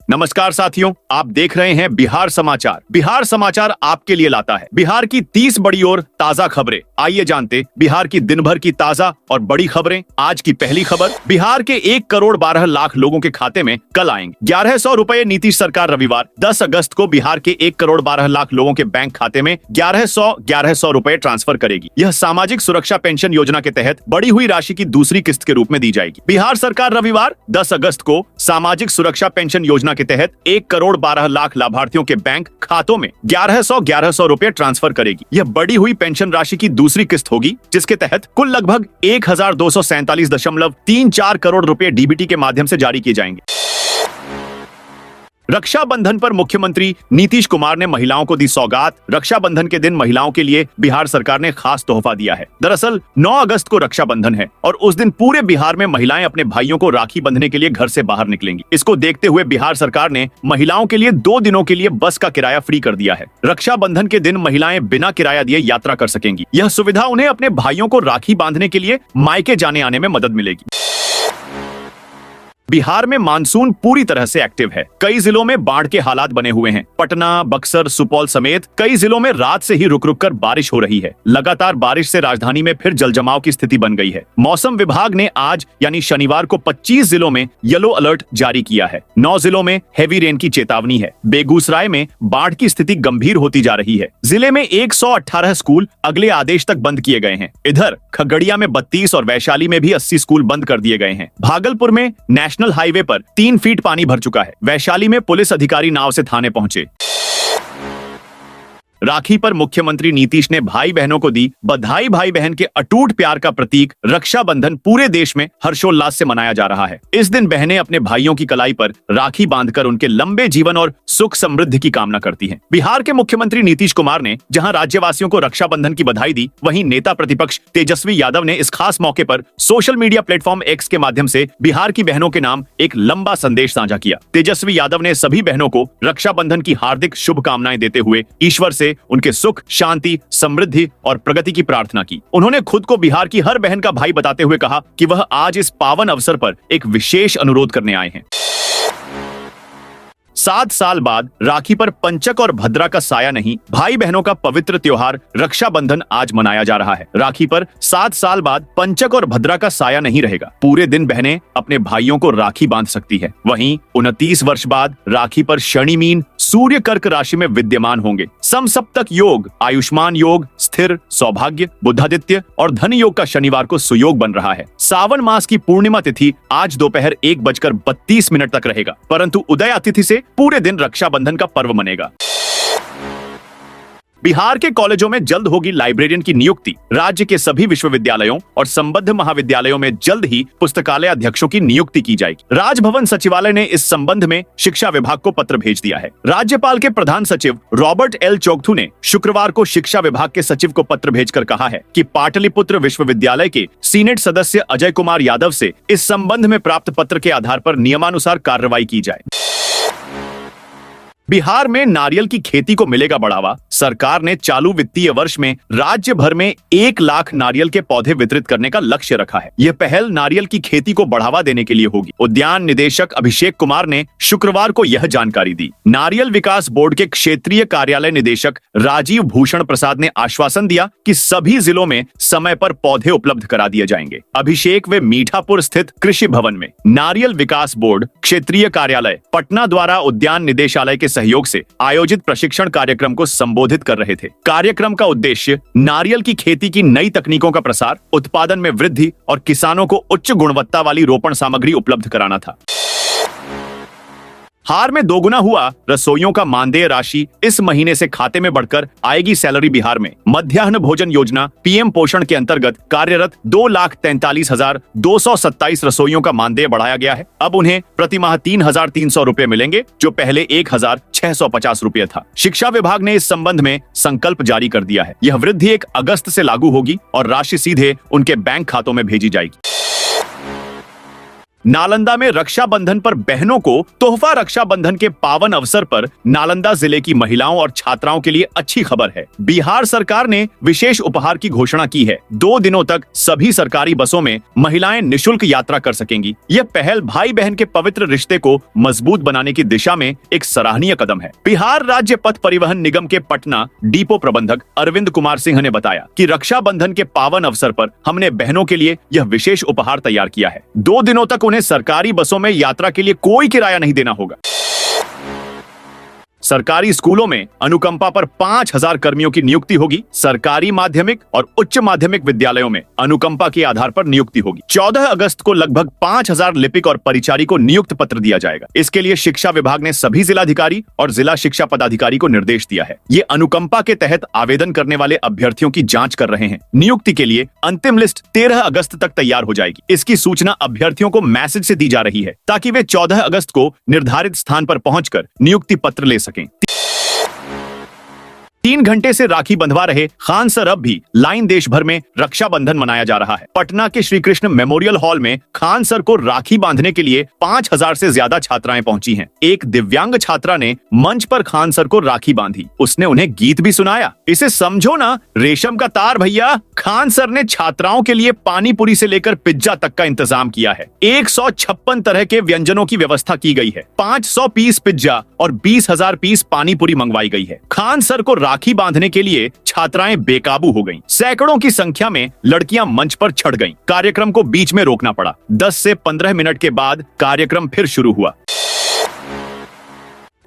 नमस्कार साथियों, आप देख रहे हैं बिहार समाचार। बिहार समाचार आपके लिए लाता है बिहार की 30 बड़ी और ताजा खबरें। आइए जानते बिहार की दिन भर की ताजा और बड़ी खबरें। आज की पहली खबर, बिहार के 1 करोड़ 12 लाख लोगों के खाते में कल आएंगे 1100 रुपए। नीतीश सरकार रविवार 10 अगस्त को बिहार के 1 करोड़ 12 लाख लोगों के बैंक खाते में 1100 रुपए ट्रांसफर करेगी। यह सामाजिक सुरक्षा पेंशन योजना के तहत बढ़ी हुई राशि की दूसरी किस्त के रूप में दी जाएगी। बिहार सरकार रविवार 10 अगस्त को सामाजिक सुरक्षा पेंशन योजना के तहत 1 करोड़ 12 लाख लाभार्थियों के बैंक खातों में 1100 रुपए ट्रांसफर करेगी। यह बढ़ी हुई पेंशन राशि की दूसरी किस्त होगी, जिसके तहत कुल लगभग 1247.34 करोड़ रुपए डीबीटी के माध्यम से जारी किए जाएंगे। रक्षाबंधन पर मुख्यमंत्री नीतीश कुमार ने महिलाओं को दी सौगात। रक्षाबंधन के दिन महिलाओं के लिए बिहार सरकार ने खास तोहफा दिया है। दरअसल 9 अगस्त को रक्षाबंधन है और उस दिन पूरे बिहार में महिलाएं अपने भाइयों को राखी बंधने के लिए घर से बाहर निकलेंगी। इसको देखते हुए बिहार सरकार ने महिलाओं के लिए 2 दिनों के लिए बस का किराया फ्री कर दिया है। रक्षाबंधन के दिन महिलाएं बिना किराया दिए यात्रा कर सकेंगी। यह सुविधा उन्हें अपने भाइयों को राखी बांधने के लिए मायके जाने आने में मदद मिलेगी। बिहार में मानसून पूरी तरह से एक्टिव है। कई जिलों में बाढ़ के हालात बने हुए हैं। पटना, बक्सर, सुपौल समेत कई जिलों में रात से ही रुक रुक कर बारिश हो रही है। लगातार बारिश से राजधानी में फिर जलजमाव की स्थिति बन गई है। मौसम विभाग ने आज यानी शनिवार को 25 जिलों में येलो अलर्ट जारी किया है। 9 जिलों में हेवी रेन की चेतावनी है। बेगूसराय में बाढ़ की स्थिति गंभीर होती जा रही है। जिले में 118 स्कूल अगले आदेश तक बंद किए गए हैं। इधर खगड़िया में 32 और वैशाली में भी 80 स्कूल बंद कर दिए गए हैं। भागलपुर में नेशनल हाईवे पर 3 फीट पानी भर चुका है। वैशाली में पुलिस अधिकारी नाव से थाने पहुंचे। राखी पर मुख्यमंत्री नीतीश ने भाई बहनों को दी बधाई। भाई बहन के अटूट प्यार का प्रतीक रक्षाबंधन पूरे देश में हर्षोल्लास से मनाया जा रहा है। इस दिन बहनें अपने भाइयों की कलाई पर राखी बांधकर उनके लंबे जीवन और सुख समृद्धि की कामना करती हैं। बिहार के मुख्यमंत्री नीतीश कुमार ने जहां राज्यवासियों को रक्षाबंधन की बधाई दी, वहीं नेता प्रतिपक्ष तेजस्वी यादव ने इस खास मौके पर सोशल मीडिया प्लेटफॉर्म एक्स के माध्यम से बिहार की बहनों के नाम एक लंबा संदेश साझा किया। तेजस्वी यादव ने सभी बहनों को रक्षाबंधन की हार्दिक शुभकामनाएं देते हुए ईश्वर से उनके सुख, शांति, समृद्धि और प्रगति की प्रार्थना की। उन्होंने खुद को बिहार की हर बहन का भाई बताते हुए कहा कि वह आज इस पावन अवसर पर एक विशेष अनुरोध करने आए हैं। 7 साल बाद राखी पर पंचक और भद्रा का साया नहीं, भाई बहनों का पवित्र त्योहार रक्षाबंधन आज मनाया जा रहा है। राखी पर 7 साल बाद पंचक और भद्रा का साया नहीं रहेगा। पूरे दिन बहनें अपने भाइयों को राखी बांध सकती है। वहीं 29 वर्ष बाद राखी पर शनि मीन सूर्य कर्क राशि में विद्यमान होंगे। समसप्तक योग, आयुष्मान योग, स्थिर, सौभाग्य, बुद्धादित्य और धन योग का शनिवार को सुयोग बन रहा है। सावन मास की पूर्णिमा तिथि आज दोपहर 1:32 तक रहेगा, परंतु उदया तिथि से पूरे दिन रक्षाबंधन का पर्व मनेगा। बिहार के कॉलेजों में जल्द होगी लाइब्रेरियन की नियुक्ति। राज्य के सभी विश्वविद्यालयों और संबद्ध महाविद्यालयों में जल्द ही पुस्तकालय अध्यक्षों की नियुक्ति की जाएगी। राजभवन सचिवालय ने इस संबंध में शिक्षा विभाग को पत्र भेज दिया है। राज्यपाल के प्रधान सचिव रॉबर्ट एल चोगथू ने शुक्रवार को शिक्षा विभाग के सचिव को पत्र भेजकर कहा है कि पाटलिपुत्र विश्वविद्यालय के सीनेट सदस्य अजय कुमार यादव से इस संबंध में प्राप्त पत्र के आधार पर नियमानुसार कार्रवाई की जाए। बिहार में नारियल की खेती को मिलेगा बढ़ावा। सरकार ने चालू वित्तीय वर्ष में राज्य भर में 1 लाख नारियल के पौधे वितरित करने का लक्ष्य रखा है। यह पहल नारियल की खेती को बढ़ावा देने के लिए होगी। उद्यान निदेशक अभिषेक कुमार ने शुक्रवार को यह जानकारी दी। नारियल विकास बोर्ड के क्षेत्रीय कार्यालय निदेशक राजीव भूषण प्रसाद ने आश्वासन दिया कि सभी जिलों में समय पर पौधे उपलब्ध करा दिए जाएंगे। अभिषेक वे मीठापुर स्थित कृषि भवन में नारियल विकास बोर्ड क्षेत्रीय कार्यालय पटना द्वारा उद्यान निदेशालय के सहयोग से आयोजित प्रशिक्षण कार्यक्रम को संबोधित कर रहे थे। कार्यक्रम का उद्देश्य नारियल की खेती की नई तकनीकों का प्रसार, उत्पादन में वृद्धि और किसानों को उच्च गुणवत्ता वाली रोपण सामग्री उपलब्ध कराना था। हार में दोगुना हुआ रसोइयों का मानदेय राशि इस महीने से खाते में बढ़कर आएगी सैलरी। बिहार में मध्याह्न भोजन योजना पीएम पोषण के अंतर्गत कार्यरत 2,43,227 रसोइयों का मानदेय बढ़ाया गया है। अब उन्हें प्रति माह 3,300 रुपए मिलेंगे, जो पहले 1,650 रुपए था। शिक्षा विभाग ने इस संबंध में संकल्प जारी कर दिया है। यह वृद्धि 1 अगस्त से लागू होगी और राशि सीधे उनके बैंक खातों में भेजी जाएगी। नालंदा में रक्षाबंधन पर बहनों को तोहफा। रक्षाबंधन के पावन अवसर पर नालंदा जिले की महिलाओं और छात्राओं के लिए अच्छी खबर है। बिहार सरकार ने विशेष उपहार की घोषणा की है। 2 दिनों तक सभी सरकारी बसों में महिलाएं निःशुल्क यात्रा कर सकेंगी। यह पहल भाई बहन के पवित्र रिश्ते को मजबूत बनाने की दिशा में एक सराहनीय कदम है। बिहार राज्य पथ परिवहन निगम के पटना डिपो प्रबंधक अरविंद कुमार सिंह ने बताया कि रक्षाबंधन के पावन अवसर पर हमने बहनों के लिए यह विशेष उपहार तैयार किया है। 2 दिनों तक उन्हें सरकारी बसों में यात्रा के लिए कोई किराया नहीं देना होगा। सरकारी स्कूलों में अनुकंपा पर 5,000 कर्मियों की नियुक्ति होगी। सरकारी माध्यमिक और उच्च माध्यमिक विद्यालयों में अनुकंपा के आधार पर नियुक्ति होगी। 14 अगस्त को लगभग 5,000 लिपिक और परिचारी को नियुक्त पत्र दिया जाएगा। इसके लिए शिक्षा विभाग ने सभी जिलाधिकारी और जिला शिक्षा पदाधिकारी को निर्देश दिया है। ये अनुकंपा के तहत आवेदन करने वाले अभ्यर्थियों की जांच कर रहे हैं। नियुक्ति के लिए अंतिम लिस्ट 13 अगस्त तक तैयार हो जाएगी। इसकी सूचना अभ्यर्थियों को मैसेज से दी जा रही है ताकि वे 14 अगस्त को निर्धारित स्थान पर पहुंचकर नियुक्ति पत्र ले सकें। 3 घंटे से राखी बंधवा रहे खान सर अब भी लाइन देश भर में रक्षाबंधन मनाया जा रहा है। पटना के श्री कृष्ण मेमोरियल हॉल में खान सर को राखी बांधने के लिए 5,000 से ज्यादा छात्राएं पहुंची हैं। एक दिव्यांग छात्रा ने मंच पर खान सर को राखी बांधी। उसने उन्हें गीत भी सुनाया। इसे समझो ना, रेशम का तार भैया। खान सर ने छात्राओं के लिए पानी पूरी से लेकर पिज्जा तक का इंतजाम किया है। 156 तरह के व्यंजनों की व्यवस्था की गई है। 500 पीस पिज्जा और 20,000 पीस पानी पूरी मंगवाई गई है। खान सर को राखी बांधने के लिए छात्राएं बेकाबू हो गईं। सैकड़ों की संख्या में लड़कियां मंच पर चढ़ गईं। कार्यक्रम को बीच में रोकना पड़ा। 10 से 15 मिनट के बाद कार्यक्रम फिर शुरू हुआ।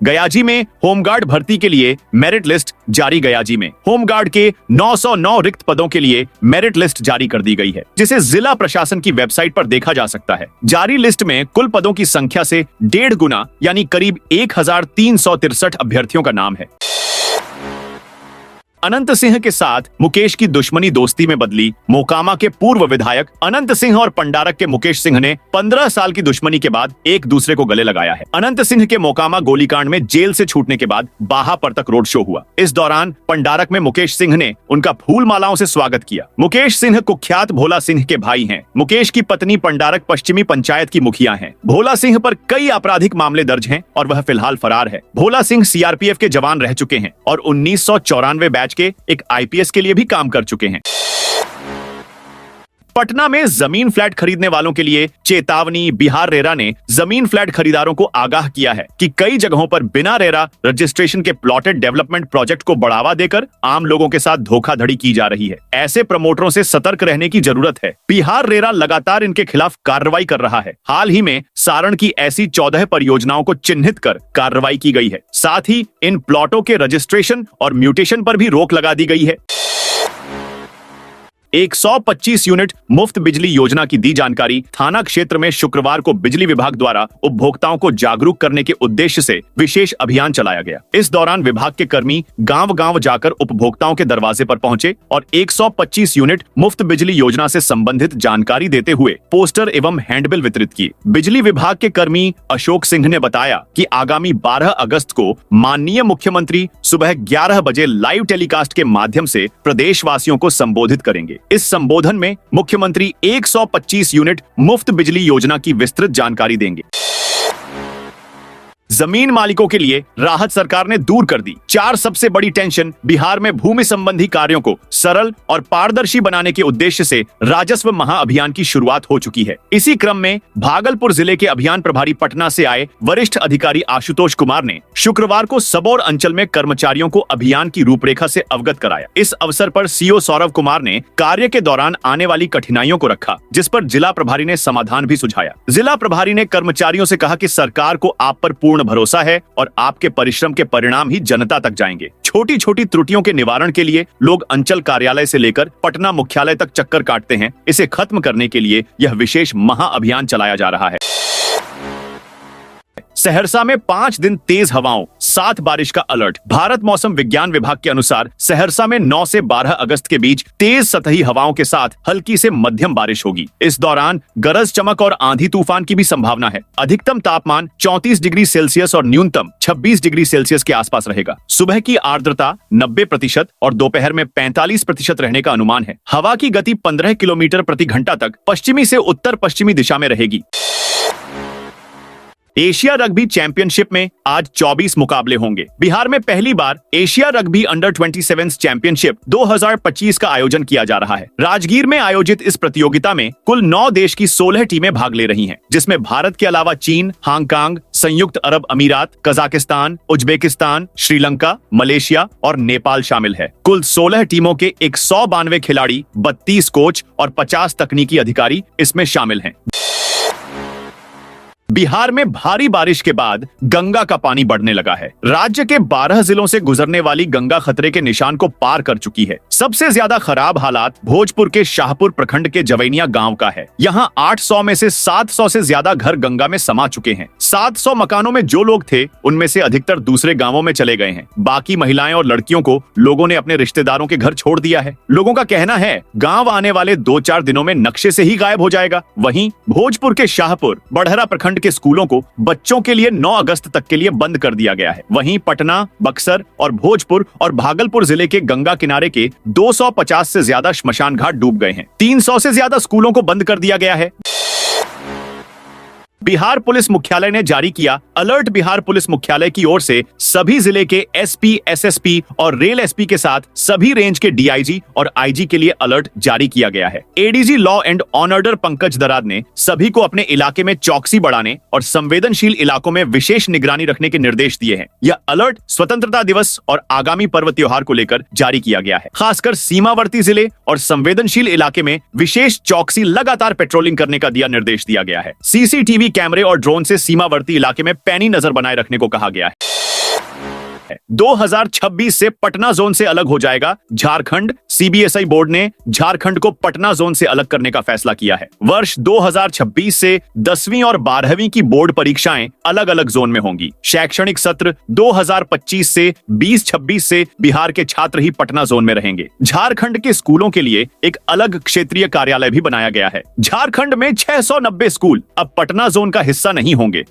गयाजी में होमगार्ड भर्ती के लिए मेरिट लिस्ट जारी। गयाजी में होमगार्ड के 909 रिक्त पदों के लिए मेरिट लिस्ट जारी कर दी गई है, जिसे जिला प्रशासन की वेबसाइट पर देखा जा सकता है। जारी लिस्ट में कुल पदों की संख्या से 1.5 गुना यानी करीब 1,363 अभ्यर्थियों का नाम है। अनंत सिंह के साथ मुकेश की दुश्मनी दोस्ती में बदली। मोकामा के पूर्व विधायक अनंत सिंह और पंडारक के मुकेश सिंह ने 15 साल की दुश्मनी के बाद एक दूसरे को गले लगाया है। अनंत सिंह के मोकामा गोलीकांड में जेल से छूटने के बाद बाहापर तक रोड शो हुआ। इस दौरान पंडारक में मुकेश सिंह ने उनका फूल मालाओं से स्वागत किया। मुकेश सिंह कुख्यात भोला सिंह के भाई हैं। मुकेश की पत्नी पंडारक पश्चिमी पंचायत की मुखिया हैं। भोला सिंह पर कई आपराधिक मामले दर्ज हैं और वह फिलहाल फरार है। भोला सिंह सीआरपीएफ के जवान रह चुके हैं और 1994 बैच के एक आईपीएस के लिए भी काम कर चुके हैं। पटना में जमीन फ्लैट खरीदने वालों के लिए चेतावनी। बिहार रेरा ने जमीन फ्लैट खरीदारों को आगाह किया है कि कई जगहों पर बिना रेरा रजिस्ट्रेशन के प्लॉटेड डेवलपमेंट प्रोजेक्ट को बढ़ावा देकर आम लोगों के साथ धोखाधड़ी की जा रही है। ऐसे प्रमोटरों से सतर्क रहने की जरूरत है। बिहार रेरा लगातार इनके खिलाफ कार्रवाई कर रहा है। हाल ही में सारण की ऐसी 14 परियोजनाओं को चिन्हित कर कार्रवाई की गई है। साथ ही इन प्लॉटों के रजिस्ट्रेशन और म्यूटेशन पर भी रोक लगा दी गई है। 125 यूनिट मुफ्त बिजली योजना की दी जानकारी। थाना क्षेत्र में शुक्रवार को बिजली विभाग द्वारा उपभोक्ताओं को जागरूक करने के उद्देश्य से विशेष अभियान चलाया गया। इस दौरान विभाग के कर्मी गांव-गांव जाकर उपभोक्ताओं के दरवाजे पर पहुंचे और 125 यूनिट मुफ्त बिजली योजना से संबंधित जानकारी देते हुए पोस्टर एवं हैंडबिल वितरित किए। बिजली विभाग के कर्मी अशोक सिंह ने बताया कि आगामी 12 अगस्त को माननीय मुख्यमंत्री सुबह 11 बजे लाइव टेलीकास्ट के माध्यम से प्रदेशवासियों को संबोधित करेंगे। इस संबोधन में मुख्यमंत्री 125 यूनिट मुफ्त बिजली योजना की विस्तृत जानकारी देंगे। जमीन मालिकों के लिए राहत सरकार ने दूर कर दी। 4 सबसे बड़ी टेंशन। बिहार में भूमि संबंधी कार्यों को सरल और पारदर्शी बनाने के उद्देश्य से राजस्व महाअभियान की शुरुआत हो चुकी है। इसी क्रम में भागलपुर जिले के अभियान प्रभारी पटना से आए वरिष्ठ अधिकारी आशुतोष कुमार ने शुक्रवार को सबौर अंचल में कर्मचारियों को अभियान की रूपरेखा से अवगत कराया। इस अवसर पर सीओ सौरभ कुमार ने कार्य के दौरान आने वाली कठिनाइयों को रखा, जिस पर जिला प्रभारी ने समाधान भी सुझाया। जिला प्रभारी ने कर्मचारियों से कहा कि सरकार को आप पर पूर्ण भरोसा है और आपके परिश्रम के परिणाम ही जनता तक जाएंगे। छोटी छोटी त्रुटियों के निवारण के लिए लोग अंचल कार्यालय से लेकर पटना मुख्यालय तक चक्कर काटते हैं। इसे खत्म करने के लिए यह विशेष महाअभियान चलाया जा रहा है। सहरसा में 5 दिन तेज हवाओं, 7 बारिश का अलर्ट। भारत मौसम विज्ञान विभाग के अनुसार सहरसा में 9 से 12 अगस्त के बीच तेज सतही हवाओं के साथ हल्की से मध्यम बारिश होगी। इस दौरान गरज चमक और आंधी तूफान की भी संभावना है। अधिकतम तापमान 34 डिग्री सेल्सियस और न्यूनतम 26 डिग्री सेल्सियस के आसपास रहेगा। सुबह की आर्द्रता 90% और दोपहर में 45% रहने का अनुमान है। हवा की गति 15 किलोमीटर प्रति घंटा तक पश्चिमी से उत्तर पश्चिमी दिशा में रहेगी। एशिया रग्बी चैंपियनशिप में आज 24 मुकाबले होंगे। बिहार में पहली बार एशिया रग्बी अंडर 27 चैंपियनशिप 2025 का आयोजन किया जा रहा है। राजगीर में आयोजित इस प्रतियोगिता में कुल 9 देश की 16 टीमें भाग ले रही हैं, जिसमें भारत के अलावा चीन, हांगकांग, संयुक्त अरब अमीरात, कजाकिस्तान, उज्बेकिस्तान, श्रीलंका, मलेशिया और नेपाल शामिल है। कुल 16 टीमों के 192 खिलाड़ी, 32 कोच और 50 तकनीकी अधिकारी इसमें शामिल हैं। बिहार में भारी बारिश के बाद गंगा का पानी बढ़ने लगा है। राज्य के 12 जिलों से गुजरने वाली गंगा खतरे के निशान को पार कर चुकी है। सबसे ज्यादा खराब हालात भोजपुर के शाहपुर प्रखंड के जवैनिया गांव का है। यहां 800 में से 700 से ज्यादा घर गंगा में समा चुके हैं। 700 मकानों में जो लोग थे, उनमें से अधिकतर दूसरे गांवों में चले गए हैं। बाकी महिलाएं और लड़कियों को लोगों ने अपने रिश्तेदारों के घर छोड़ दिया है। लोगों का कहना है गांव आने वाले 2-4 दिनों में नक्शे से ही गायब हो जाएगा। वहीं भोजपुर के शाहपुर बड़हरा प्रखंड के स्कूलों को बच्चों के लिए 9 अगस्त तक के लिए बंद कर दिया गया है। वहीं पटना, बक्सर और भोजपुर और भागलपुर जिले के गंगा किनारे के 250 से ज्यादा श्मशान घाट डूब गए हैं। 300 से ज्यादा स्कूलों को बंद कर दिया गया है। बिहार पुलिस मुख्यालय ने जारी किया अलर्ट। बिहार पुलिस मुख्यालय की ओर से सभी जिले के एसपी, एसएसपी और रेल एसपी के साथ सभी रेंज के डीआईजी और आईजी के लिए अलर्ट जारी किया गया है। ADG law and order Pankaj Darad ने सभी को अपने इलाके में चौकसी बढ़ाने और संवेदनशील इलाकों में विशेष निगरानी रखने के निर्देश दिए हैं। यह अलर्ट स्वतंत्रता दिवस और आगामी पर्व त्योहार को लेकर जारी किया गया है। खासकर सीमावर्ती जिले और संवेदनशील इलाके में विशेष चौकसी लगातार पेट्रोलिंग करने का निर्देश दिया गया है। सीसीटीवी कैमरे और ड्रोन से सीमावर्ती इलाके में पैनी नजर बनाए रखने को कहा गया है। 2026 से पटना जोन से अलग हो जाएगा झारखंड। सीबीएसई बोर्ड ने झारखंड को पटना जोन से अलग करने का फैसला किया है। वर्ष 2026 से 10वीं और 12वीं की बोर्ड परीक्षाएं अलग अलग जोन में होंगी। शैक्षणिक सत्र 2025 से 2026 से बिहार के छात्र ही पटना जोन में रहेंगे। झारखंड के स्कूलों के लिए एक अलग क्षेत्रीय कार्यालय भी बनाया गया है। झारखंड में 690 स्कूल अब पटना जोन का हिस्सा नहीं होंगे।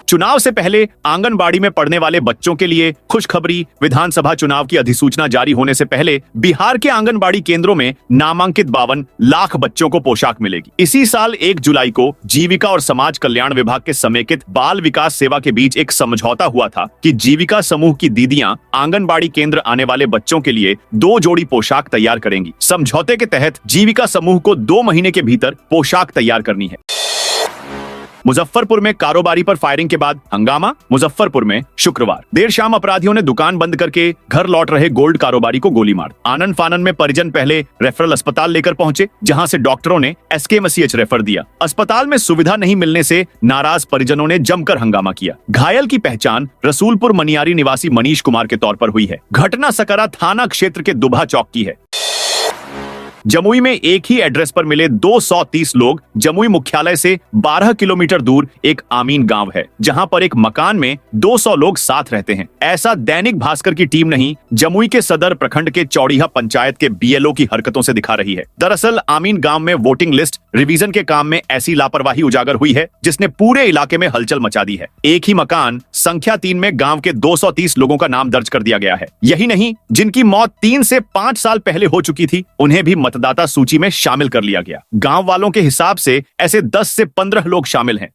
चुनाव से पहले आंगनबाड़ी में पढ़ने वाले बच्चों के लिए खुशखबरी। विधानसभा चुनाव की अधिसूचना जारी होने से पहले बिहार के आंगनबाड़ी केंद्रों में नामांकित 52 लाख बच्चों को पोशाक मिलेगी। इसी साल 1 जुलाई को जीविका और समाज कल्याण विभाग के समेकित बाल विकास सेवा के बीच एक समझौता हुआ था कि जीविका समूह की दीदियां आंगनबाड़ी केंद्र आने वाले बच्चों के लिए 2 जोड़ी पोशाक तैयार करेंगी। समझौते के तहत जीविका समूह को 2 महीने के भीतर पोशाक तैयार करनी है। मुजफ्फरपुर में कारोबारी पर फायरिंग के बाद हंगामा। मुजफ्फरपुर में शुक्रवार देर शाम अपराधियों ने दुकान बंद करके घर लौट रहे गोल्ड कारोबारी को गोली मार। आनन फानन में परिजन पहले रेफरल अस्पताल लेकर पहुंचे, जहां से डॉक्टरों ने एसकेएमसीएच रेफर दिया। अस्पताल में सुविधा नहीं मिलने से नाराज परिजनों ने जमकर हंगामा किया। घायल की पहचान रसूलपुर मनियारी निवासी मनीष कुमार के तौर पर हुई है। घटना सकरा थाना क्षेत्र के दुभा चौक की है। जमुई में एक ही एड्रेस पर मिले 230 लोग। जमुई मुख्यालय से 12 किलोमीटर दूर एक आमीन गांव है, जहां पर एक मकान में 200 लोग साथ रहते हैं। ऐसा दैनिक भास्कर की टीम नहीं, जमुई के सदर प्रखंड के चौड़ीहा पंचायत के बीएलओ की हरकतों से दिखा रही है। दरअसल आमीन गांव में वोटिंग लिस्ट रिवीजन के काम में ऐसी लापरवाही उजागर हुई है जिसने पूरे इलाके में हलचल मचा दी है। एक ही मकान संख्या 3 में गांव के 230 लोगों का नाम दर्ज कर दिया गया है। यही नहीं, जिनकी मौत 3 से 5 साल पहले हो चुकी थी, उन्हें भी मतदाता सूची में शामिल कर लिया गया। गांव वालों के हिसाब से ऐसे 10 से 15 लोग शामिल हैं।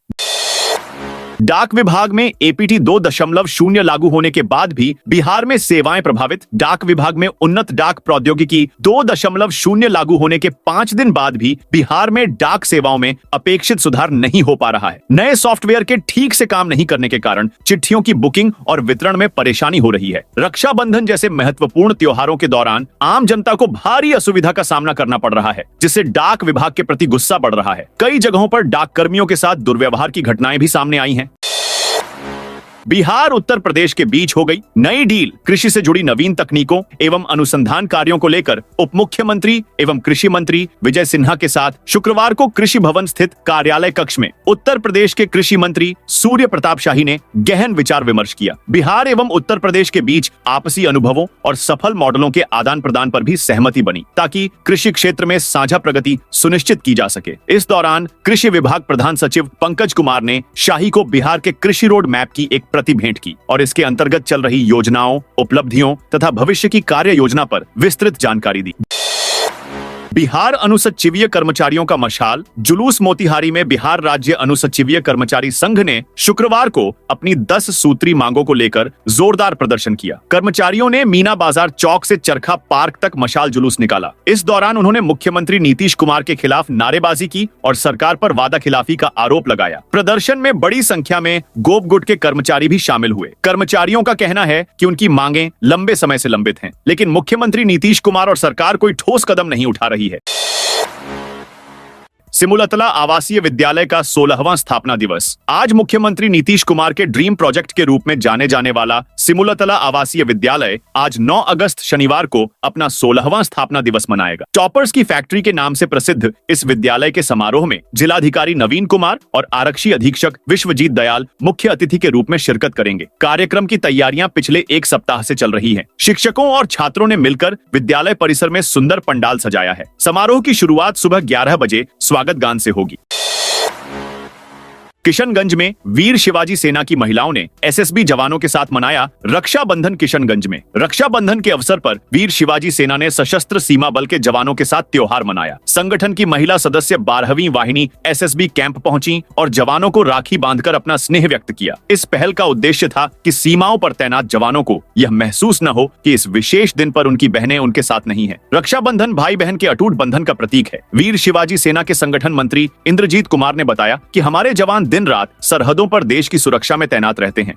डाक विभाग में एपीटी 2.0 लागू होने के बाद भी बिहार में सेवाएं प्रभावित। डाक विभाग में उन्नत डाक प्रौद्योगिकी 2.0 लागू होने के 5 दिन बाद भी बिहार में डाक सेवाओं में अपेक्षित सुधार नहीं हो पा रहा है। नए सॉफ्टवेयर के ठीक से काम नहीं करने के कारण चिट्ठियों की बुकिंग और वितरण में परेशानी हो रही है। रक्षाबंधन जैसे महत्वपूर्ण त्योहारों के दौरान आम जनता को भारी असुविधा का सामना करना पड़ रहा है, जिससे डाक विभाग के प्रति गुस्सा बढ़ रहा है। कई जगहों पर डाक कर्मियों के साथ दुर्व्यवहार की घटनाएं भी सामने आई हैं। बिहार उत्तर प्रदेश के बीच हो गई नई डील। कृषि से जुड़ी नवीन तकनीकों एवं अनुसंधान कार्यों को लेकर उप मुख्यमंत्री एवं कृषि मंत्री विजय सिन्हा के साथ शुक्रवार को कृषि भवन स्थित कार्यालय कक्ष में उत्तर प्रदेश के कृषि मंत्री सूर्य प्रताप शाही ने गहन विचार विमर्श किया। बिहार एवं उत्तर प्रदेश के बीच आपसी अनुभवों और सफल मॉडलों के आदान प्रदान पर भी सहमति बनी, ताकि कृषि क्षेत्र में साझा प्रगति सुनिश्चित की जा सके। इस दौरान कृषि विभाग प्रधान सचिव पंकज कुमार ने शाही को बिहार के कृषि रोड मैप की एक प्रति भेंट की और इसके अंतर्गत चल रही योजनाओं, उपलब्धियों तथा भविष्य की कार्य योजना पर विस्तृत जानकारी दी। बिहार अनुसचिवीय कर्मचारियों का मशाल जुलूस। मोतिहारी में बिहार राज्य अनुसचिवीय कर्मचारी संघ ने शुक्रवार को अपनी 10 सूत्री मांगों को लेकर जोरदार प्रदर्शन किया। कर्मचारियों ने मीना बाजार चौक से चरखा पार्क तक मशाल जुलूस निकाला। इस दौरान उन्होंने मुख्यमंत्री नीतीश कुमार के खिलाफ नारेबाजी की और सरकार पर वादा खिलाफी का आरोप लगाया। प्रदर्शन में बड़ी संख्या में गोप गुट के कर्मचारी भी शामिल हुए। कर्मचारियों का कहना है कि उनकी मांगें लंबे समय से लंबित हैं, लेकिन मुख्यमंत्री नीतीश कुमार और सरकार कोई ठोस कदम नहीं उठा रही है। सिमुलतला आवासीय विद्यालय का 16वां स्थापना दिवस। आज मुख्यमंत्री नीतीश कुमार के ड्रीम प्रोजेक्ट के रूप में जाने जाने वाला सिमुलतला आवासीय विद्यालय आज 9 अगस्त शनिवार को अपना 16वां स्थापना दिवस मनाएगा। टॉपर्स की फैक्ट्री के नाम से प्रसिद्ध इस विद्यालय के समारोह में जिलाधिकारी नवीन कुमार और आरक्षी अधीक्षक विश्वजीत दयाल मुख्य अतिथि के रूप में शिरकत करेंगे। कार्यक्रम की तैयारियां पिछले 1 सप्ताह से चल रही है। शिक्षकों और छात्रों ने मिलकर विद्यालय परिसर में सुंदर पंडाल सजाया है। समारोह की शुरुआत सुबह 11 बजे स्वागत गान से होगी। किशनगंज में वीर शिवाजी सेना की महिलाओं ने एसएसबी जवानों के साथ मनाया रक्षाबंधन। किशनगंज में रक्षाबंधन के अवसर पर वीर शिवाजी सेना ने सशस्त्र सीमा बल के जवानों के साथ त्योहार मनाया। संगठन की महिला सदस्य 12वीं वाहिनी एसएसबी कैंप पहुंची और जवानों को राखी बांधकर अपना स्नेह व्यक्त किया। इस पहल का उद्देश्य था कि सीमाओं पर तैनात जवानों को यह महसूस न हो कि इस विशेष दिन पर उनकी बहनें उनके साथ नहीं है। रक्षाबंधन भाई बहन के अटूट बंधन का प्रतीक है। वीर शिवाजी सेना के संगठन मंत्री इंद्रजीत कुमार ने बताया कि हमारे जवान दिन रात सरहदों पर देश की सुरक्षा में तैनात रहते हैं।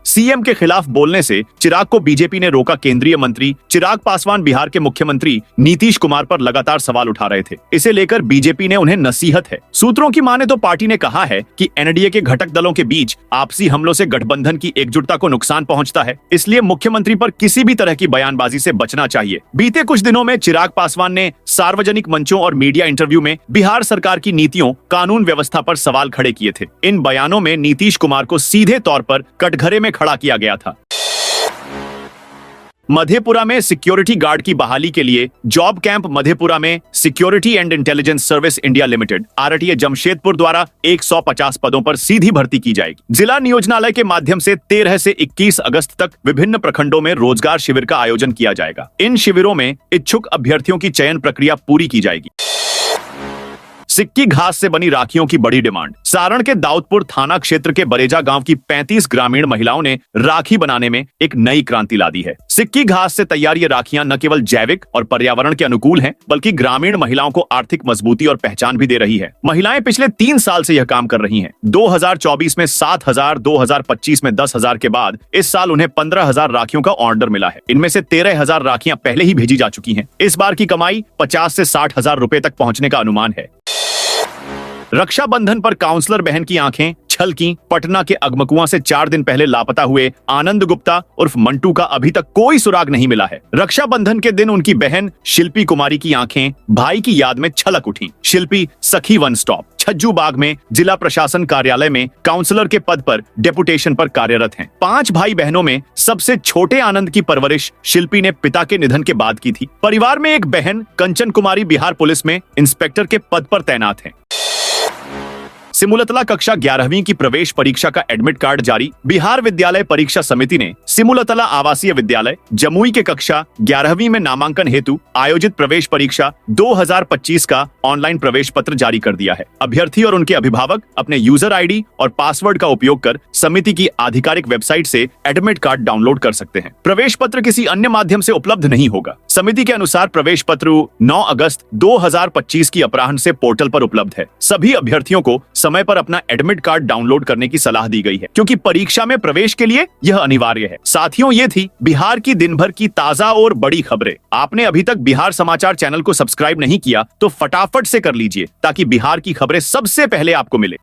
सीएम के खिलाफ बोलने से चिराग को बीजेपी ने रोका। केंद्रीय मंत्री चिराग पासवान बिहार के मुख्यमंत्री नीतीश कुमार पर लगातार सवाल उठा रहे थे। इसे लेकर बीजेपी ने उन्हें नसीहत है। सूत्रों की माने तो पार्टी ने कहा है कि एनडीए के घटक दलों के बीच आपसी हमलों से गठबंधन की एकजुटता को नुकसान पहुंचता है, इसलिए मुख्यमंत्री पर किसी भी तरह की बयानबाजी से बचना चाहिए। बीते कुछ दिनों में चिराग पासवान ने सार्वजनिक मंचों और मीडिया इंटरव्यू में बिहार सरकार की नीतियों, कानून व्यवस्था पर सवाल खड़े किए थे। इन बयानों में नीतीश कुमार को सीधे तौर पर कटघरे में खड़ा किया गया था। मधेपुरा में सिक्योरिटी गार्ड की बहाली के लिए जॉब कैंप। मधेपुरा में security and intelligence service India limited RTA Jamshedpur द्वारा 150 पदों पर सीधी भर्ती की जाएगी। जिला नियोजनालय के माध्यम से 13 से 21 अगस्त तक विभिन्न प्रखंडों में रोजगार शिविर का आयोजन किया जाएगा। इन शिविरों में इच्छुक अभ्यर्थियों की चयन प्रक्रिया पूरी की जाएगी। सिक्की घास से बनी राखियों की बड़ी डिमांड। सारण के दाऊदपुर थाना क्षेत्र के बरेजा गांव की 35 ग्रामीण महिलाओं ने राखी बनाने में एक नई क्रांति ला दी है। सिक्की घास से तैयार ये राखियां न केवल जैविक और पर्यावरण के अनुकूल हैं, बल्कि ग्रामीण महिलाओं को आर्थिक मजबूती और पहचान भी दे रही है। महिलाएं पिछले 3 साल से यह काम कर रही हैं। 2024 में 7,000, 2025 में 10,000 के बाद इस साल उन्हें 15,000 राखियों का ऑर्डर मिला है। इनमें से 13,000 राखियां पहले ही भेजी जा चुकी हैं। इस बार की कमाई 50 से 60,000 रुपए तक पहुंचने का अनुमान है। रक्षाबंधन पर काउंसलर बहन की आंखें छलकी। पटना के अगमकुआं से 4 दिन पहले लापता हुए आनंद गुप्ता उर्फ मंटू का अभी तक कोई सुराग नहीं मिला है। रक्षाबंधन के दिन उनकी बहन शिल्पी कुमारी की आंखें भाई की याद में छलक उठी। शिल्पी सखी वन स्टॉप छज्जू बाग में जिला प्रशासन कार्यालय में काउंसलर के पद पर डेपुटेशन पर कार्यरत हैं। 5 भाई बहनों में सबसे छोटे आनंद की परवरिश शिल्पी ने पिता के निधन के बाद की थी। परिवार में एक बहन कंचन कुमारी बिहार पुलिस में इंस्पेक्टर के पद पर तैनात है। सिमुलतला कक्षा 11वीं की प्रवेश परीक्षा का एडमिट कार्ड जारी। बिहार विद्यालय परीक्षा समिति ने सिमुलतला आवासीय विद्यालय जमुई के कक्षा 11वीं में नामांकन हेतु आयोजित प्रवेश परीक्षा 2025 का ऑनलाइन प्रवेश पत्र जारी कर दिया है। अभ्यर्थी और उनके अभिभावक अपने यूजर आईडी और पासवर्ड का उपयोग कर समिति की आधिकारिक वेबसाइट से एडमिट कार्ड डाउनलोड कर सकते हैं। प्रवेश पत्र किसी अन्य माध्यम से उपलब्ध नहीं होगा। समिति के अनुसार प्रवेश पत्र 9 अगस्त 2025 की अपराह्न से पोर्टल पर उपलब्ध है। सभी अभ्यर्थियों को समय पर अपना एडमिट कार्ड डाउनलोड करने की सलाह दी गई है, क्योंकि परीक्षा में प्रवेश के लिए यह अनिवार्य है। साथियों, ये थी बिहार की दिन भर की ताजा और बड़ी खबरें। आपने अभी तक बिहार समाचार चैनल को सब्सक्राइब नहीं किया तो फटाफट से कर लीजिए, ताकि बिहार की खबरें सबसे पहले आपको मिले।